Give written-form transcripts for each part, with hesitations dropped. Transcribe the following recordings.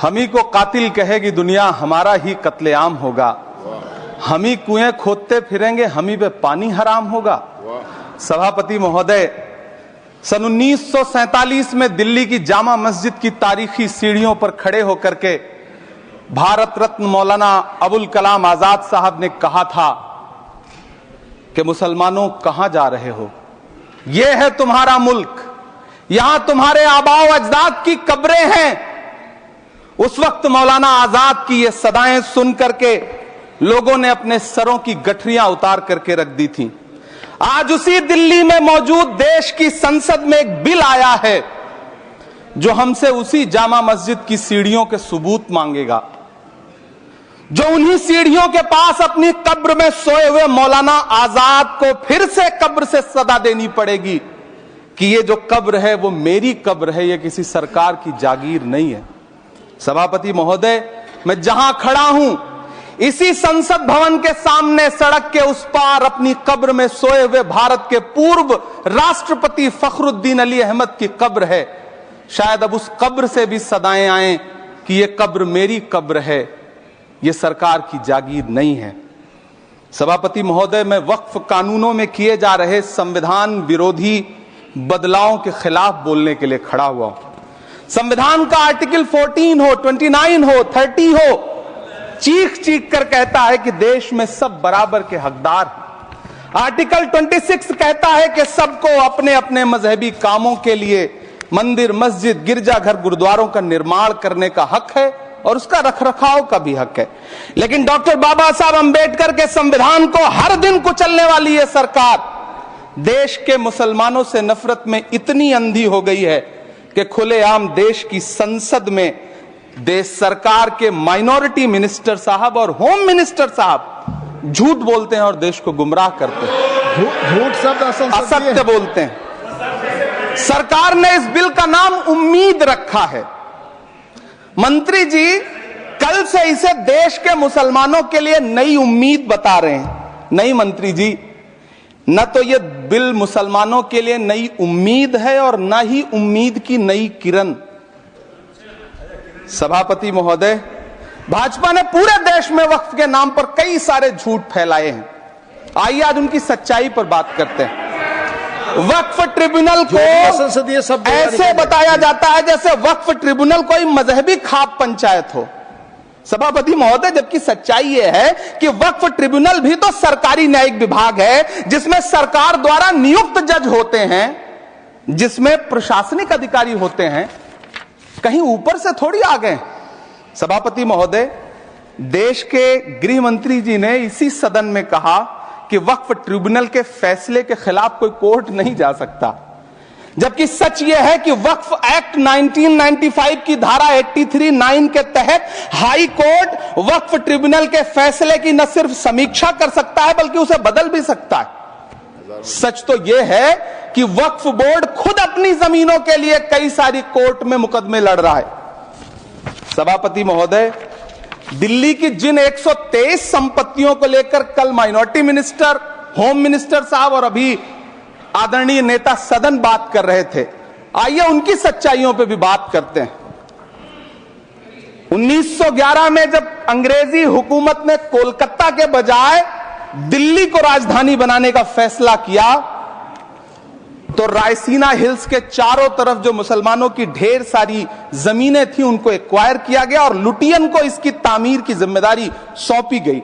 हम ही को कातिल कहेगी दुनिया, हमारा ही कत्लेआम होगा। हम ही कुएं खोदते फिरेंगे, हम ही पे पानी हराम होगा। सभापति महोदय, सन 1947 में दिल्ली की जामा मस्जिद की तारीखी सीढ़ियों पर खड़े होकर के भारत रत्न मौलाना अबुल कलाम आजाद साहब ने कहा था कि मुसलमानों कहां जा रहे हो, यह है तुम्हारा मुल्क, यहां तुम्हारे आबाओ अजदाद की कब्रें हैं। उस वक्त मौलाना आजाद की ये सदाएं सुन करके लोगों ने अपने सरों की गठरियां उतार करके रख दी थी। आज उसी दिल्ली में मौजूद देश की संसद में एक बिल आया है जो हमसे उसी जामा मस्जिद की सीढ़ियों के सबूत मांगेगा, जो उन्हीं सीढ़ियों के पास अपनी कब्र में सोए हुए मौलाना आजाद को फिर से कब्र से सदा देनी पड़ेगी कि ये जो कब्र है वो मेरी कब्र है, ये किसी सरकार की जागीर नहीं है। सभापति महोदय, मैं जहां खड़ा हूं इसी संसद भवन के सामने सड़क के उस पार अपनी कब्र में सोए हुए भारत के पूर्व राष्ट्रपति फखरुद्दीन अली अहमद की कब्र है। शायद अब उस कब्र से भी सदाएं आए कि ये कब्र मेरी कब्र है, ये सरकार की जागीर नहीं है। सभापति महोदय, मैं वक्फ कानूनों में किए जा रहे संविधान विरोधी बदलावों के खिलाफ बोलने के लिए खड़ा हुआ हूं। संविधान का आर्टिकल 14 हो, 29 हो, 30 हो, चीख चीख कर कहता है कि देश में सब बराबर के हकदार हैं। आर्टिकल 26 कहता है कि सबको अपने अपने मजहबी कामों के लिए मंदिर, मस्जिद, गिरजाघर, गुरुद्वारों का निर्माण करने का हक है और उसका रखरखाव का भी हक है। लेकिन डॉक्टर बाबा साहब अंबेडकर के संविधान को हर दिन कुचलने वाली यह सरकार देश के मुसलमानों से नफरत में इतनी अंधी हो गई है कि खुलेआम देश की संसद में देश सरकार के माइनॉरिटी मिनिस्टर साहब और होम मिनिस्टर साहब झूठ बोलते हैं और देश को गुमराह करते हैं। झूठ शब्द असत्य बोलते हैं। सरकार ने इस बिल का नाम उम्मीद रखा है। मंत्री जी कल से इसे देश के मुसलमानों के लिए नई उम्मीद बता रहे हैं। नहीं मंत्री जी, न तो यह बिल मुसलमानों के लिए नई उम्मीद है और न ही उम्मीद की नई किरण। सभापति महोदय, भाजपा ने पूरे देश में वक्फ के नाम पर कई सारे झूठ फैलाए हैं। आइए आज उनकी सच्चाई पर बात करते हैं। वक्फ ट्रिब्यूनल को ऐसे बताया जाता है जैसे वक्फ ट्रिब्यूनल कोई मजहबी खाप पंचायत हो। सभापति महोदय, जबकि सच्चाई यह है कि वक्फ ट्रिब्यूनल भी तो सरकारी न्यायिक विभाग है जिसमें सरकार द्वारा नियुक्त जज होते हैं, जिसमें प्रशासनिक अधिकारी होते हैं, कहीं ऊपर से थोड़ी आ गए। सभापति महोदय, देश के गृह मंत्री जी ने इसी सदन में कहा कि वक्फ ट्रिब्यूनल के फैसले के खिलाफ कोई कोर्ट नहीं जा सकता, जबकि सच यह है कि वक्फ एक्ट 1995 की धारा 83(9) के तहत हाई कोर्ट वक्फ ट्रिब्यूनल के फैसले की न सिर्फ समीक्षा कर सकता है बल्कि उसे बदल भी सकता है। सच तो यह है कि वक्फ बोर्ड खुद अपनी जमीनों के लिए कई सारी कोर्ट में मुकदमे लड़ रहा है। सभापति महोदय, दिल्ली की जिन 123 संपत्तियों को लेकर कल माइनॉरिटी मिनिस्टर, होम मिनिस्टर साहब और अभी आदरणीय नेता सदन बात कर रहे थे, आइए उनकी सच्चाइयों पे भी बात करते हैं। 1911 में जब अंग्रेजी हुकूमत ने कोलकाता के बजाय दिल्ली को राजधानी बनाने का फैसला किया तो रायसीना हिल्स के चारों तरफ जो मुसलमानों की ढेर सारी जमीनें थी उनको एक्वायर किया गया और लुटियन को इसकी तामीर की जिम्मेदारी सौंपी गई।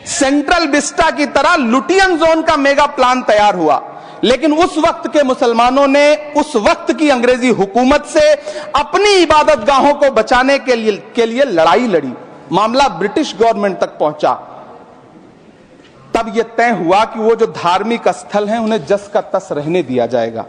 सेंट्रल विस्टा की तरह लुटियन जोन का मेगा प्लान तैयार हुआ, लेकिन उस वक्त के मुसलमानों ने उस वक्त की अंग्रेजी हुकूमत से अपनी इबादत गाहों को बचाने के लिए लड़ाई लड़ी। मामला ब्रिटिश गवर्नमेंट तक पहुंचा। तब यह तय हुआ कि वो जो धार्मिक स्थल हैं उन्हें जस का तस रहने दिया जाएगा।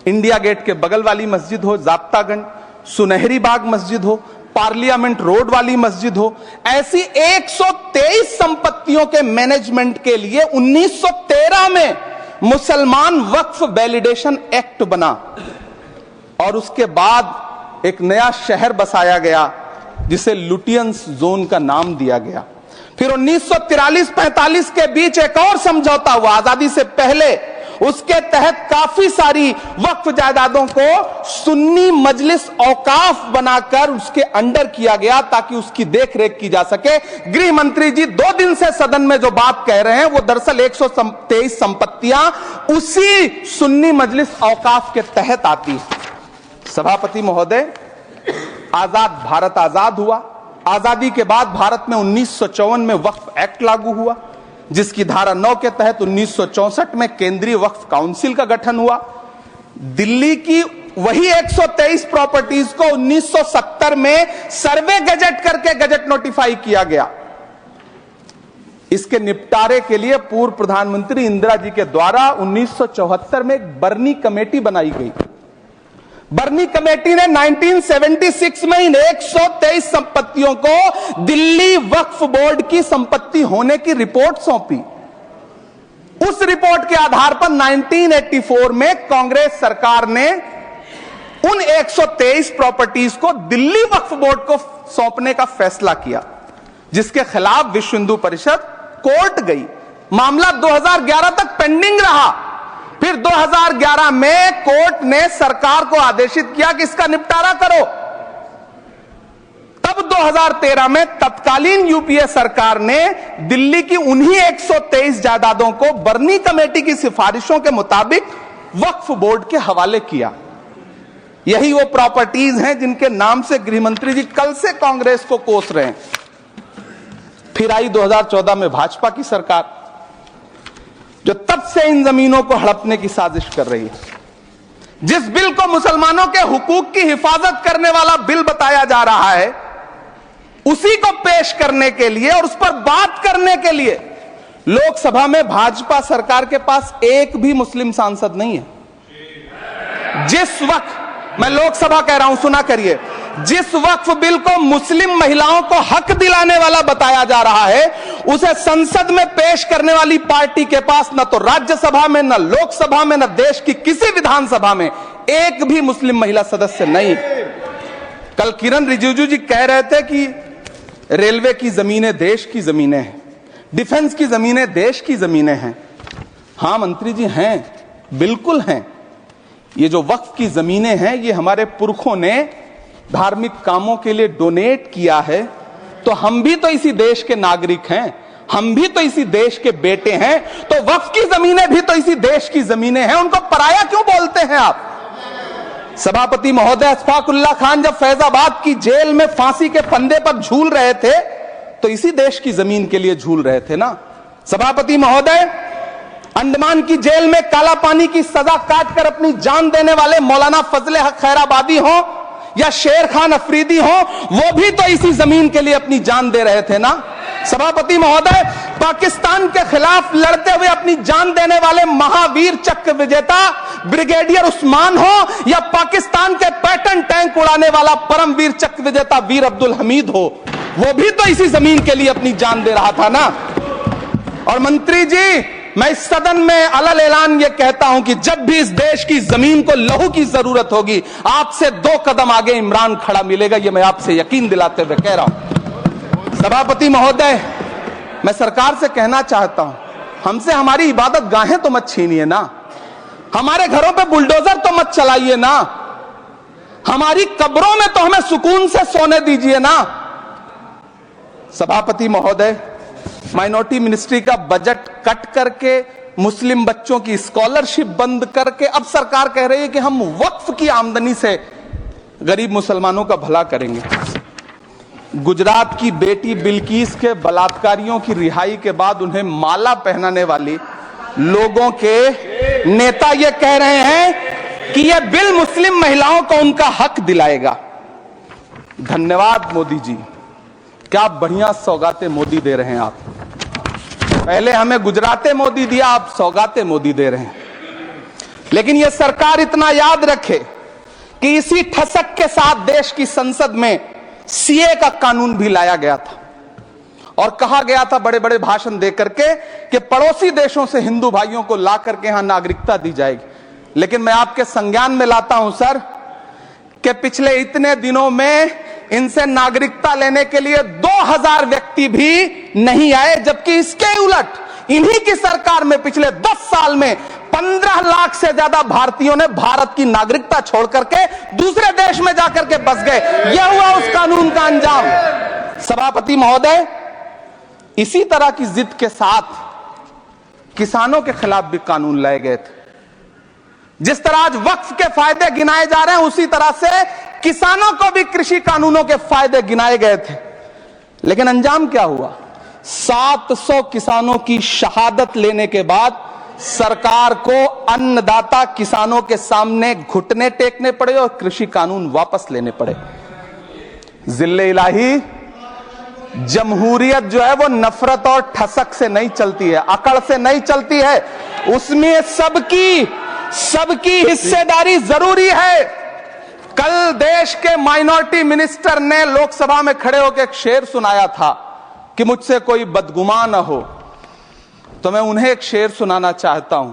इंडिया गेट के बगल वाली मस्जिद हो, जाब्तागंज, सुनहरी बाग मस्जिद हो, पार्लियामेंट रोड वाली मस्जिद हो, ऐसी 123 संपत्तियों के मैनेजमेंट के लिए 1913 में मुसलमान वक्फ वैलिडेशन एक्ट बना और उसके बाद एक नया शहर बसाया गया जिसे लुटियंस जोन का नाम दिया गया। फिर 1943-45 के बीच एक और समझौता हुआ आजादी से पहले उसके तहत काफी सारी वक्फ जायदादों को सुन्नी मजलिस औकाफ बनाकर उसके अंडर किया गया ताकि उसकी देखरेख की जा सके। गृह मंत्री जी 2 दिन से सदन में जो बात कह रहे हैं वो दरअसल 123 संपत्तियां उसी सुन्नी मजलिस औकाफ के तहत आती है। सभापति महोदय, आजाद भारत आजाद हुआ। आजादी के बाद भारत में 1954 में वक्फ एक्ट लागू हुआ, जिसकी धारा 9 के तहत 1964 में केंद्रीय वक्फ काउंसिल का गठन हुआ। दिल्ली की वही 123 प्रॉपर्टीज को 1970 में सर्वे गजट करके गजट नोटिफाई किया गया। इसके निपटारे के लिए पूर्व प्रधानमंत्री इंदिरा जी के द्वारा 1974 में एक बर्नी कमेटी बनाई गई। बर्नी कमेटी ने 1976 में इन 123 संपत्तियों को दिल्ली वक्फ बोर्ड की संपत्ति होने की रिपोर्ट सौंपी। उस रिपोर्ट के आधार पर 1984 में कांग्रेस सरकार ने उन 123 प्रॉपर्टीज को दिल्ली वक्फ बोर्ड को सौंपने का फैसला किया, जिसके खिलाफ विश्व हिंदू परिषद कोर्ट गई। मामला 2011 तक पेंडिंग रहा। फिर 2011 में कोर्ट ने सरकार को आदेशित किया कि इसका निपटारा करो। तब 2013 में तत्कालीन यूपीए सरकार ने दिल्ली की उन्हीं 123 जायदादों को बर्नी कमेटी की सिफारिशों के मुताबिक वक्फ बोर्ड के हवाले किया। यही वो प्रॉपर्टीज हैं जिनके नाम से गृह मंत्री जी कल से कांग्रेस को कोस रहे हैं। फिर आई 2014 में भाजपा की सरकार, जो तब से इन जमीनों को हड़पने की साजिश कर रही है। जिस बिल को मुसलमानों के हुकूक की हिफाजत करने वाला बिल बताया जा रहा है, उसी को पेश करने के लिए और उस पर बात करने के लिए लोकसभा में भाजपा सरकार के पास एक भी मुस्लिम सांसद नहीं है। जिस वक्त, मैं लोकसभा कह रहा हूं, सुना करिए, जिस वक्फ बिल को मुस्लिम महिलाओं को हक दिलाने वाला बताया जा रहा है, उसे संसद में पेश करने वाली पार्टी के पास न तो राज्यसभा में, न लोकसभा में, न देश की किसी विधानसभा में एक भी मुस्लिम महिला सदस्य नहीं। कल किरण रिजिजू जी कह रहे थे कि रेलवे की जमीनें देश की जमीनें हैं, डिफेंस की जमीनें देश की जमीनें हैं। हां मंत्री जी, हैं, बिल्कुल हैं। ये जो वक्फ की जमीनें हैं, ये हमारे पुरखों ने धार्मिक कामों के लिए डोनेट किया है। तो हम भी तो इसी देश के नागरिक हैं, हम भी तो इसी देश के बेटे हैं। तो वक्फ की जमीनें भी तो इसी देश की जमीनें हैं, उनको पराया क्यों बोलते हैं आप? सभापति महोदय, अशफाकुल्लाह खान जब फैजाबाद की जेल में फांसी के फंदे पर झूल रहे थे तो इसी देश की जमीन के लिए झूल रहे थे ना। सभापति महोदय, अंडमान की जेल में काला पानी की सजा काटकर अपनी जान देने वाले मौलाना फजले हक खैराबादी हो या शेर खान अफरीदी हो, वो भी तो इसी जमीन के लिए अपनी जान दे रहे थे ना। सभापति महोदय, पाकिस्तान के खिलाफ लड़ते हुए अपनी जान देने वाले महावीर चक्र विजेता ब्रिगेडियर उस्मान हो या पाकिस्तान के पैटर्न टैंक उड़ाने वाला परमवीर चक्र विजेता वीर अब्दुल हमीद हो, वो भी तो इसी जमीन के लिए अपनी जान दे रहा था ना। और मंत्री जी, मैं इस सदन में अलल ऐलान ये कहता हूं कि जब भी इस देश की जमीन को लहू की जरूरत होगी, आपसे 2 कदम आगे इमरान खड़ा मिलेगा, ये मैं आपसे यकीन दिलाते हुए कह रहा हूं। सभापति महोदय, मैं सरकार से कहना चाहता हूं, हमसे हमारी इबादत गाहें तो मत छीनिए ना, हमारे घरों पे बुलडोजर तो मत चलाइए ना, हमारी कब्रों में तो हमें सुकून से सोने दीजिए ना। सभापति महोदय, माइनॉरिटी मिनिस्ट्री का बजट कट करके, मुस्लिम बच्चों की स्कॉलरशिप बंद करके अब सरकार कह रही है कि हम वक्फ की आमदनी से गरीब मुसलमानों का भला करेंगे। गुजरात की बेटी बिल्किस के बलात्कारियों की रिहाई के बाद उन्हें माला पहनाने वाली लोगों के नेता ये कह रहे हैं कि यह बिल मुस्लिम महिलाओं को उनका हक दिलाएगा। धन्यवाद मोदी जी, क्या बढ़िया सौगातें मोदी दे रहे हैं आप। पहले हमें गुजराते मोदी दिया, आप सौगाते मोदी दे रहे हैं। लेकिन यह सरकार इतना याद रखे कि इसी ठसक के साथ देश की संसद में सीए का कानून भी लाया गया था और कहा गया था बड़े बड़े भाषण देकर के कि पड़ोसी देशों से हिंदू भाइयों को ला करके यहां नागरिकता दी जाएगी। लेकिन मैं आपके संज्ञान में लाता हूं सर कि पिछले इतने दिनों में इनसे नागरिकता लेने के लिए 2000 व्यक्ति भी नहीं आए, जबकि इसके उलट इन्हीं की सरकार में पिछले 10 साल में 15 लाख से ज्यादा भारतीयों ने भारत की नागरिकता छोड़ करके दूसरे देश में जाकर के बस गए। यह हुआ उस कानून का अंजाम। सभापति महोदय, इसी तरह की जिद के साथ किसानों के खिलाफ भी कानून लाए गए थे। जिस तरह आज वक्फ के फायदे गिनाए जा रहे हैं, उसी तरह से किसानों को भी कृषि कानूनों के फायदे गिनाए गए थे। लेकिन अंजाम क्या हुआ? 700 किसानों की शहादत लेने के बाद सरकार को अन्नदाता किसानों के सामने घुटने टेकने पड़े और कृषि कानून वापस लेने पड़े। जिल्ले इलाही, जमहूरियत जो है वो नफरत और ठसक से नहीं चलती है, अकड़ से नहीं चलती है। उसमें सबकी हिस्सेदारी जरूरी है। कल देश के माइनॉरिटी मिनिस्टर ने लोकसभा में खड़े होकर एक शेर सुनाया था कि मुझसे कोई बदगुमान न हो, तो मैं उन्हें एक शेर सुनाना चाहता हूं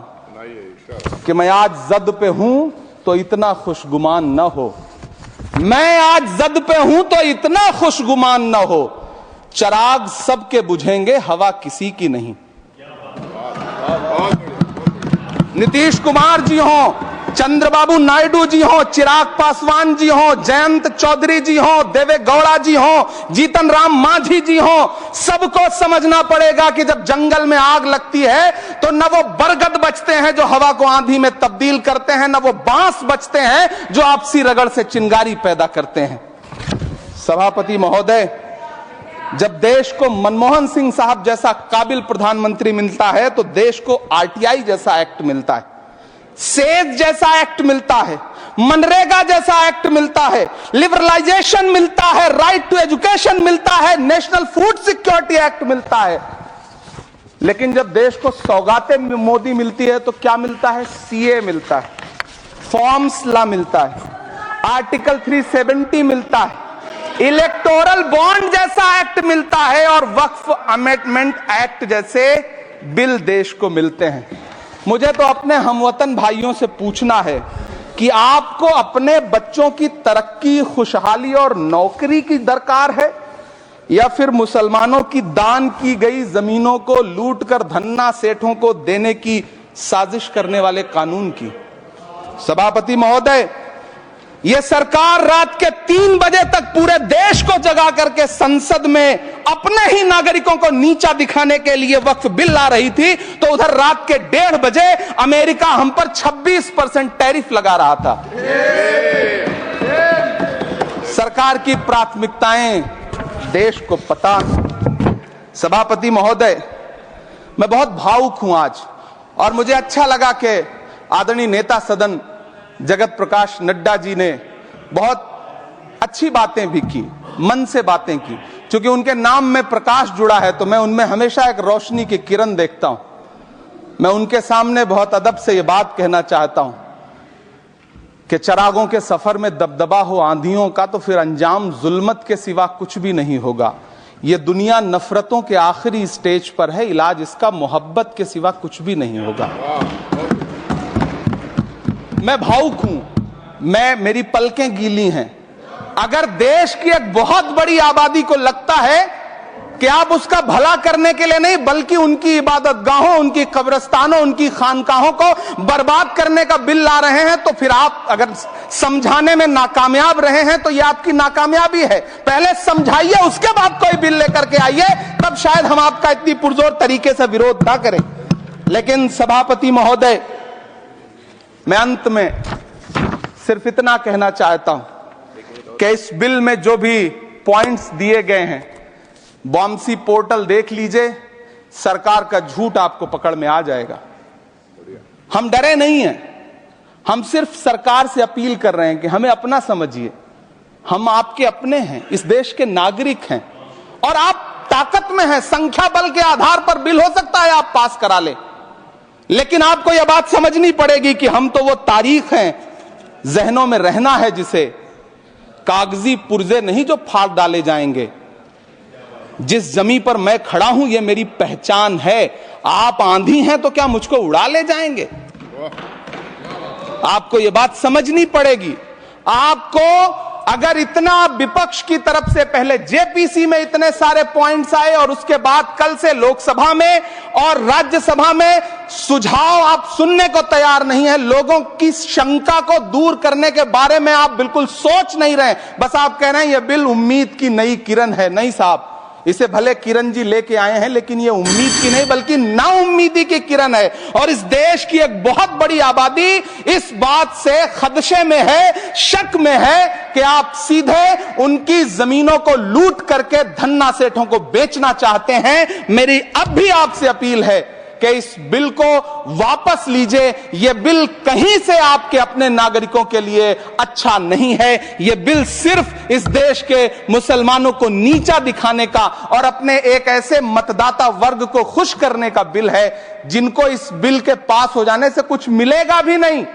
कि मैं आज जद पे हूं तो इतना खुशगुमान न हो, मैं आज जद पे हूं तो इतना खुशगुमान न हो, चराग सबके बुझेंगे हवा किसी की नहीं। नीतीश कुमार जी हो, चंद्रबाबू नायडू जी हो, चिराग पासवान जी हो, जयंत चौधरी जी हो, देवे गौड़ा जी हो, जीतन राम मांझी जी हो, सबको समझना पड़ेगा कि जब जंगल में आग लगती है तो न वो बरगद बचते हैं जो हवा को आंधी में तब्दील करते हैं, न वो बांस बचते हैं जो आपसी रगड़ से चिंगारी पैदा करते हैं। सभापति महोदय, जब देश को मनमोहन सिंह साहब जैसा काबिल प्रधानमंत्री मिलता है तो देश को आरटीआई जैसा एक्ट मिलता है, सेज जैसा एक्ट मिलता है, मनरेगा जैसा एक्ट मिलता है, लिबरलाइजेशन मिलता है, राइट टू एजुकेशन मिलता है, नेशनल फूड सिक्योरिटी एक्ट मिलता है। लेकिन जब देश को सौगातें मोदी मिलती है तो क्या मिलता है? सीए मिलता है, फॉर्म्स लॉ मिलता है, आर्टिकल 370 मिलता है, इलेक्टोरल बॉन्ड जैसा एक्ट मिलता है और वक्फ अमेंडमेंट एक्ट जैसे बिल देश को मिलते हैं। मुझे तो अपने हमवतन भाइयों से पूछना है कि आपको अपने बच्चों की तरक्की, खुशहाली और नौकरी की दरकार है या फिर मुसलमानों की दान की गई जमीनों को लूट कर धन्ना सेठों को देने की साजिश करने वाले कानून की? सभापति महोदय, यह सरकार रात के 3 बजे तक पूरे देश को जगा करके संसद में अपने ही नागरिकों को नीचा दिखाने के लिए वक्फ बिल ला रही थी, तो उधर रात के 1:30 बजे अमेरिका हम पर 26% टैरिफ लगा रहा था। सरकार की प्राथमिकताएं देश को पता। सभापति महोदय, मैं बहुत भावुक हूं आज, और मुझे अच्छा लगा कि आदरणीय नेता सदन जगत प्रकाश नड्डा जी ने बहुत अच्छी बातें भी की, मन से बातें की। क्योंकि उनके नाम में प्रकाश जुड़ा है तो मैं उनमें हमेशा एक रोशनी की किरण देखता हूं। मैं उनके सामने बहुत अदब से यह बात कहना चाहता हूं कि चरागों के सफर में दबदबा हो आंधियों का तो फिर अंजाम जुल्मत के सिवा कुछ भी नहीं होगा। यह दुनिया नफरतों के आखिरी स्टेज पर है, इलाज इसका मोहब्बत के सिवा कुछ भी नहीं होगा। मैं भावुक हूं, मेरी पलकें गीली हैं। अगर देश की एक बहुत बड़ी आबादी को लगता है कि आप उसका भला करने के लिए नहीं बल्कि उनकी इबादतगाहों, उनकी कब्रिस्तानों, उनकी खानकाहों को बर्बाद करने का बिल ला रहे हैं, तो फिर आप अगर समझाने में नाकामयाब रहे हैं तो यह आपकी नाकामयाबी है। पहले समझाइए, उसके बाद कोई बिल लेकर के आइए, तब शायद हम आपका इतनी पुरजोर तरीके से विरोध ना करें। लेकिन सभापति महोदय, मैं अंत में सिर्फ इतना कहना चाहता हूं कि इस बिल में जो भी पॉइंट्स दिए गए हैं, बॉम्सी पोर्टल देख लीजिए, सरकार का झूठ आपको पकड़ में आ जाएगा। हम डरे नहीं हैं, हम सिर्फ सरकार से अपील कर रहे हैं कि हमें अपना समझिए। हम आपके अपने हैं, इस देश के नागरिक हैं और आप ताकत में हैं। संख्या बल के आधार पर बिल हो सकता है आप पास करा ले, लेकिन आपको यह बात समझनी पड़ेगी कि हम तो वो तारीख हैं, जहनों में रहना है जिसे, कागजी पुर्जे नहीं जो फाड़ डाले जाएंगे। जिस जमीन पर मैं खड़ा हूं यह मेरी पहचान है। आप आंधी हैं तो क्या मुझको उड़ा ले जाएंगे? आपको यह बात समझनी पड़ेगी। आपको अगर इतना विपक्ष की तरफ से पहले जेपीसी में इतने सारे पॉइंट्स आए और उसके बाद कल से लोकसभा में और राज्यसभा में सुझाव आप सुनने को तैयार नहीं है, लोगों की शंका को दूर करने के बारे में आप बिल्कुल सोच नहीं रहे, बस आप कह रहे हैं यह बिल उम्मीद की नई किरण है। नहीं साहब, इसे भले किरण जी लेके आए हैं, लेकिन ये उम्मीद की नहीं बल्कि नाउम्मीदी की किरण है। और इस देश की एक बहुत बड़ी आबादी इस बात से खदशे में है, शक में है कि आप सीधे उनकी जमीनों को लूट करके धन्ना सेठों को बेचना चाहते हैं। मेरी अब भी आपसे अपील है कि इस बिल को वापस लीजिए। यह बिल कहीं से आपके अपने नागरिकों के लिए अच्छा नहीं है। यह बिल सिर्फ इस देश के मुसलमानों को नीचा दिखाने का और अपने एक ऐसे मतदाता वर्ग को खुश करने का बिल है जिनको इस बिल के पास हो जाने से कुछ मिलेगा भी नहीं।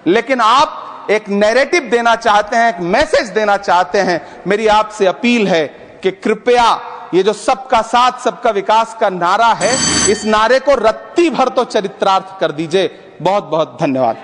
लेकिन आप एक नैरेटिव देना चाहते हैं, एक मैसेज देना चाहते हैं। मेरी आपसे अपील है कि कृपया ये जो सबका साथ सबका विकास का नारा है, इस नारे को रत्ती भर तो चरित्रार्थ कर दीजिए। बहुत बहुत धन्यवाद।